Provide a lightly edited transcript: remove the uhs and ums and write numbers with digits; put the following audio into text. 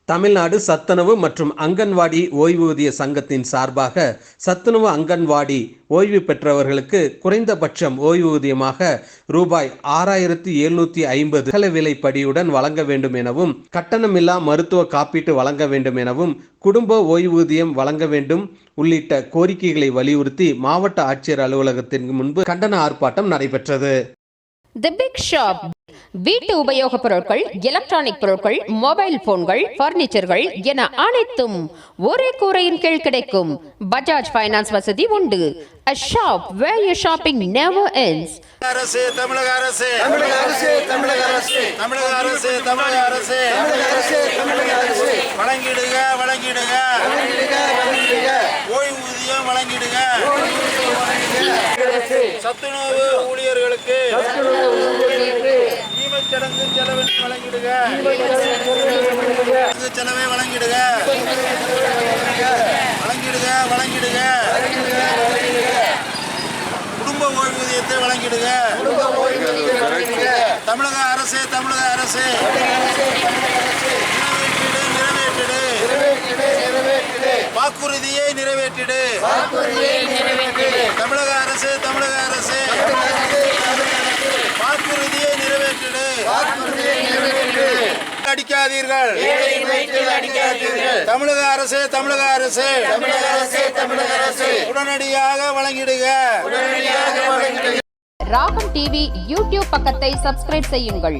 தமிழ்நாடு சத்துணவு மற்றும் அங்கன்வாடி ஓய்வூதிய சங்கத்தின் சார்பாக சத்துணவு அங்கன்வாடி ஓய்வு பெற்றவர்களுக்கு குறைந்தபட்சம் ஓய்வூதியமாக ரூபாய் 6750 அகல விலைப்படியுடன் வழங்க வேண்டும் எனவும், கட்டணமில்லா மருத்துவ காப்பீட்டு வழங்க வேண்டும் எனவும், குடும்ப ஓய்வூதியம் வழங்க வேண்டும் உள்ளிட்ட கோரிக்கைகளை வலியுறுத்தி மாவட்ட ஆட்சியர் அலுவலகத்தின் முன்பு கண்டன ஆர்ப்பாட்டம் நடைபெற்றது. தி பிக் ஷாப் வீட்டு உபயோகப் பொருட்கள், எலக்ட்ரானிக் பொருட்கள், மொபைல் போன்கள், பர்னிச்சர்கள் என அனைத்தும் ஒரே கூரையின் கீழ் கிடைக்கும். பஜாஜ் ஃபைனான்ஸ் வசதி உண்டு. A shop where your shopping never ends. அரசே, தமிழக அரசே, தமிழக அரசே, தமிழக அரசே, தமிழக அரசே, தமிழக அரசே, தமிழக அரசே, தமிழக அரசே, வழங்கிடுக, வழங்கிடுக, வழங்கிடுக, வழங்கிடுக, ஓய்வூதியம் வழங்கிடுக, சத்துணவு ஊழியர்களுக்கு ஈமச்சடங்கு செலவினை வழங்கிடுக, செலவை வழங்கிடுக, வழங்கிடுக, வழங்கிடுக, குடும்ப ஓய்வூதியத்தை வழங்கிடுக, தமிழக அரசே, தமிழக அரசே, வாக்குறுதியை நிறைவேற்றிடு, தமிழக அரசு, தமிழக அரசு, வாக்குறுதியை நிறைவேற்றிடு, அடிக்காதீர்கள், தமிழக அரசு, தமிழக அரசு, தமிழக அரசு, உடனடியாக வழங்கிடுக. ராகம் டிவி யூடியூப் பக்கத்தை சப்ஸ்கிரைப் செய்யுங்கள்.